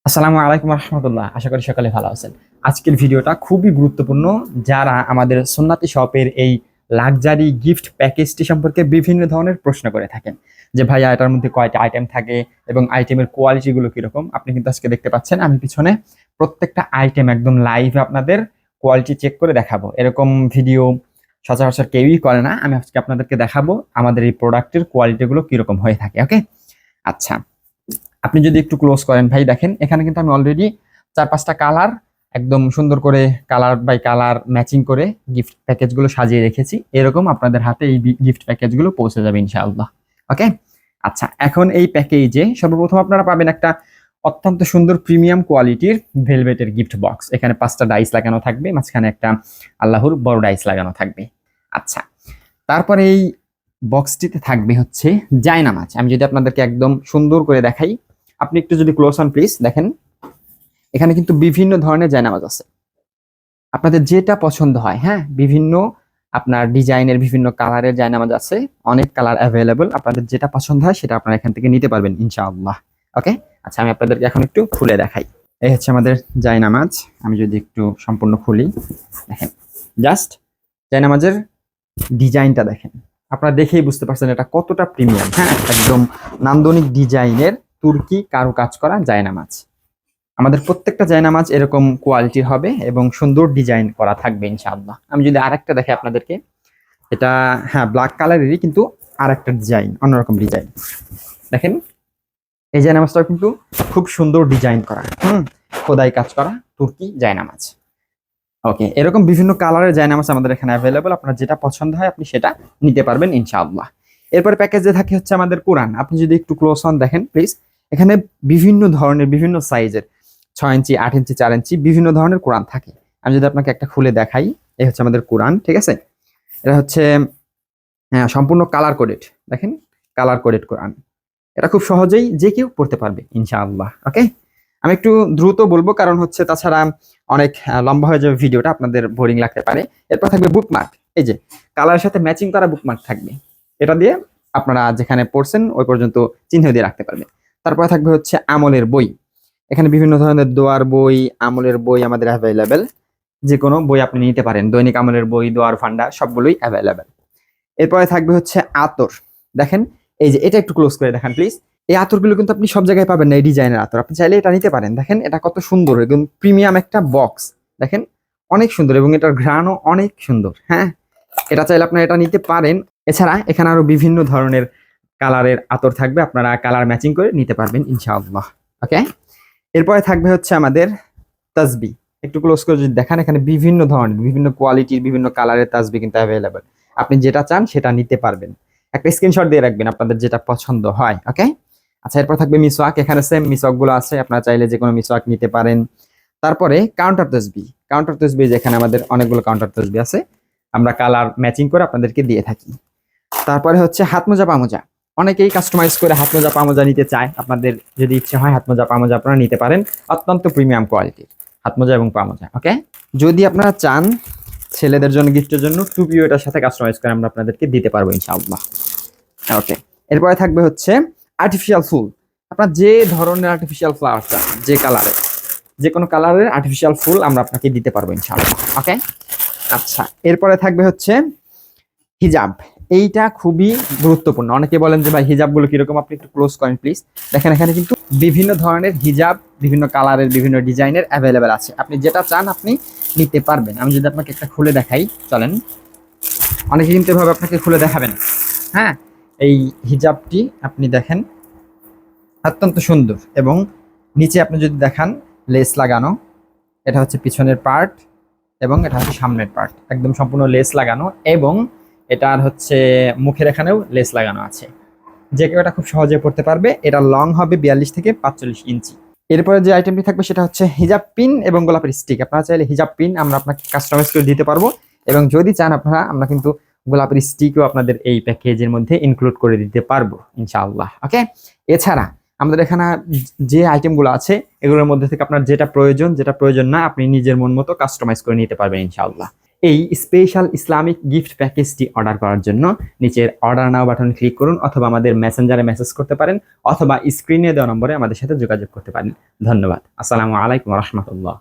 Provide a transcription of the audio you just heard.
আসসালামু আলাইকুম রহমতুল্লাহ। আশা করি সকালে ভালো আছেন। আজকের ভিডিওটা খুবই গুরুত্বপূর্ণ। যারা আমাদের সুন্নাতি শপের এই লাক্সারি গিফট প্যাকেজটি সম্পর্কে বিভিন্ন ধরনের প্রশ্ন করে থাকেন যে ভাইয়া এটার মধ্যে কয়টা আইটেম থাকে এবং আইটেমের কোয়ালিটিগুলো কিরকম। আপনি কিন্তু আজকে দেখতে পাচ্ছেন আমি পিছনে প্রত্যেকটা আইটেম একদম লাইভে আপনাদের কোয়ালিটি চেক করে দেখাবো। এরকম ভিডিও সচরাচর কেউই করে না। আমি আজকে আপনাদেরকে দেখাবো আমাদের এই প্রোডাক্টের কোয়ালিটিগুলো কিরকম হয়ে থাকে। ওকে, আচ্ছা, আপনি যদি একটু ক্লোজ করেন ভাই, দেখেন এখানে কিন্তু আমি অলরেডি 4-5টা কালার একদম সুন্দর করে কালার বাই কালার ম্যাচিং করে গিফট প্যাকেজগুলো সাজিয়ে রেখেছি। এরকম আপনাদের হাতে এই গিফট প্যাকেজগুলো পৌঁছে যাবে ইনশাআল্লাহ। ওকে, আচ্ছা, এখন এই প্যাকেজে সর্বপ্রথম আপনারা পাবেন একটা অত্যন্ত সুন্দর প্রিমিয়াম কোয়ালিটির ভেলভেটের গিফট বক্স। এখানে 5টা ডাইস লাগানো থাকবে, মাঝখানে একটা আল্লাহর বড় ডাইস লাগানো থাকবে। আচ্ছা, তারপরে এই বক্সটিতে থাকবে হচ্ছে জায়নামাজ। আমি যদি আপনাদেরকে একদম সুন্দর করে দেখাই, আপনি একটু যদি ক্লোজ হন প্লিজ, দেখেন এখানে কিন্তু বিভিন্ন ধরনের জায়নামাজ আছে। আপনাদের যেটা পছন্দ হয়, হ্যাঁ, বিভিন্ন আপনার ডিজাইনের বিভিন্ন কালারের জায়নামাজ আছে, অনেক কালার অ্যাভেলেবল। আপনাদের যেটা পছন্দ হয় সেটা আপনারা এখান থেকে নিতে পারবেন ইনশাআল্লাহ। ওকে, আচ্ছা, আমি আপনাদেরকে এখন একটু খুলে দেখাই। এই হচ্ছে আমাদের জায়নামাজ। আমি যদি একটু সম্পূর্ণ খুলি, দেখেন জাস্ট জায়নামাজের ডিজাইনটা দেখেন। আপনারা দেখেই বুঝতে পারছেন এটা কতটা প্রিমিয়াম। হ্যাঁ, একদম নান্দনিক ডিজাইনের তুর্কি কারুকাজ করা জায়নামাজ। আমাদের প্রত্যেকটা জায়নামাজ এরকম কোয়ালিটির হবে এবং সুন্দর ডিজাইন করা থাকবে ইনশাআল্লাহ। আমি যদি আরেকটা দেখি আপনাদেরকে, এটা হ্যাঁ ব্ল্যাক কালারেরই, কিন্তু আরেকটা ডিজাইন, অন্যরকম ডিজাইন। দেখেন এই জায়নামাজটাও কিন্তু খুব সুন্দর ডিজাইন করা, খোদাই কাজ করা তুর্কি জায়নামাজ। ওকে, এরকম বিভিন্ন কালারের জায়নামাজ আমাদের এখানে অ্যাভেলেবল। আপনার যেটা পছন্দ হয় আপনি সেটা নিতে পারবেন ইনশাআল্লাহ। এরপর প্যাকেজে থাকে হচ্ছে আমাদের কোরআন। আপনি যদি একটু ক্লোজ হন দেখেন প্লিজ, এখানে বিভিন্ন ধরনের বিভিন্ন সাইজের 6 ইঞ্চি, 8 ইঞ্চি, 4 ইঞ্চি বিভিন্ন ধরনের কোরআন থাকে। আমি যদি আপনাকে একটা খুলে দেখাই, এই হচ্ছে আমাদের কোরআন, ঠিক আছে? এটা হচ্ছে সম্পূর্ণ কালার কোডেড। দেখেন কালার কোডেড কোরআন, এটা খুব সহজেই যে কেউ পড়তে পারবে ইনশাআল্লাহ। ওকে, আমি একটু দ্রুত বলবো কারণ হচ্ছে তাছাড়া অনেক লম্বা হয়ে যাবে ভিডিওটা, আপনাদের বোরিং লাগতে পারে। এরপর থাকবে বুকমার্ক। এই যে কালারের সাথে ম্যাচিং করা বুকমার্ক থাকবে, এটা দিয়ে আপনারা যেখানে পড়ছেন ওই পর্যন্ত চিহ্ন দিয়ে রাখতে পারবেন। তারপরে থাকবে হচ্ছে আমলের বই। এখানে বিভিন্ন ধরনের দোয়ার বই, আমলের বই আমাদের অ্যাভেলেবেল। যে কোনো বই আপনি নিতে পারেন, দৈনিক আমলের বই, দোয়ার ফান্ডা সবগুলোই অ্যাভেলেবেল। এরপরে থাকবে হচ্ছে আতর। দেখেন এই যে এটা একটু ক্লোজ করে দেখান প্লিজ। এই আতরগুলো কিন্তু আপনি সব জায়গায় পাবেন না, এই ডিজাইনের আতর। আপনি চাইলে এটা নিতে পারেন। দেখেন এটা কত সুন্দর, একদম প্রিমিয়াম একটা বক্স। দেখেন অনেক সুন্দর এবং এটার ঘ্রাণও অনেক সুন্দর। হ্যাঁ, এটা চাইলে আপনারা এটা নিতে পারেন। এছাড়া এখানে আরো বিভিন্ন ধরনের কালারের আতর থাকবে, আপনারা কালার ম্যাচিং করে নিতে পারবেন ইনশাআল্লাহ। ওকে, এরপরে থাকবে হচ্ছে আমাদের তাসবি। একটু ক্লোজ করে যদি দেখান, এখানে বিভিন্ন ধরনের বিভিন্ন কোয়ালিটির বিভিন্ন কালারের তাসবি কিন্তু অ্যাভেলেবেল। আপনি যেটা চান সেটা নিতে পারবেন। একটা স্ক্রিনশট দিয়ে রাখবেন আপনাদের যেটা পছন্দ হয়। ওকে, আচ্ছা, এরপর থাকবে মিসওয়াক। এখানে সেম মিসওয়াক গুলো আছে, আপনারা চাইলে যে কোনো মিসওয়াক নিতে পারেন। তারপরে কাউন্টার তসবি। কাউন্টার তসবি যেখানে আমাদের অনেকগুলো কাউন্টার তসবি আছে, আমরা কালার ম্যাচিং করে আপনাদেরকে দিয়ে থাকি। তারপরে হচ্ছে হাত মোজা পা মোজা। অনেকেই কাস্টমাইজ করে হাত মোজা পা মোজা নিতে চায়। আপনাদের যদি ইচ্ছে হয় হাত মোজা পা মোজা আপনারা নিতে পারেন, অত্যন্ত প্রিমিয়াম কোয়ালিটির হাত মোজা এবং পা মোজা। ওকে, যদি আপনারা চান ছেলেদের জন্য গিফটের জন্য টুপিও এটার সাথে কাস্টমাইজ করে আমরা আপনাদেরকে দিতে পারবো ইনশাআল্লাহ। ওকে, এরপরে থাকবে হচ্ছে আর্টিফিশিয়াল ফুল। আপনার যে ধরনের আর্টিফিশিয়াল ফ্লাওয়ার চান, যে কালারের, যে কোনো কালারের আর্টিফিশিয়াল ফুল আমরা আপনাকে দিতে পারবো ইনশাআল্লাহ। ওকে, আচ্ছা, এরপরে থাকবে হচ্ছে হিজাব। এইটা খুবই গুরুত্বপূর্ণ। অনেকে বলেন যে ভাই হিজাবগুলো কিরকম, আপনি একটু ক্লোজ করেন প্লিজ। দেখেন এখানে কিন্তু বিভিন্ন ধরনের হিজাব, বিভিন্ন কালারের, বিভিন্ন ডিজাইনের অ্যাভেলেবেল আছে। আপনি যেটা চান আপনি নিতে পারবেন। আমি যদি আপনাকে একটা খুলে দেখাই, চলেন। অনেকে কিন্তু এভাবে আপনাকে খুলে দেখাবেন। হ্যাঁ, এই হিজাবটি আপনি দেখেন অত্যন্ত সুন্দর এবং নিচে আপনি যদি দেখান লেস লাগানো। এটা হচ্ছে পিছনের পার্ট এবং এটা হচ্ছে সামনের পার্ট, একদম সম্পূর্ণ লেস লাগানো এবং এটার হচ্ছে মুখের এখানেও লেস লাগানো আছে। যে কেউ এটা খুব সহজে পড়তে পারবে। এটা লং হবে 42 থেকে 45 ইঞ্চি। এরপরে যে আইটেমটি থাকবে সেটা হচ্ছে হিজাব পিন এবং গোলাপের স্টিক। আপনারা চাইলে হিজাব পিন আমরা আপনাকে কাস্টমাইজ করে দিতে পারবো এবং যদি চান আপনারা, আমরা কিন্তু গোলাপের স্টিকও আপনাদের এই প্যাকেজের মধ্যে ইনক্লুড করে দিতে পারবো ইনশাআল্লাহ। ওকে, এছাড়া আমাদের এখানে যে আইটেমগুলো আছে এগুলোর মধ্যে থেকে আপনার যেটা প্রয়োজন, যেটা প্রয়োজন না আপনি নিজের মন মতো কাস্টমাইজ করে নিতে পারবেন ইনশাআল্লাহ। এই স্পেশাল ইসলামিক গিফট প্যাকেজটি অর্ডার করার জন্য নিচের অর্ডার নাও বাটন ক্লিক করুন, অথবা আমাদের মেসেঞ্জারে মেসেজ করতে পারেন, অথবা স্ক্রিনে দেওয়া নম্বরে আমাদের সাথে যোগাযোগ করতে পারেন। ধন্যবাদ। আসসালামু আলাইকুম ওয়া রাহমাতুল্লাহ।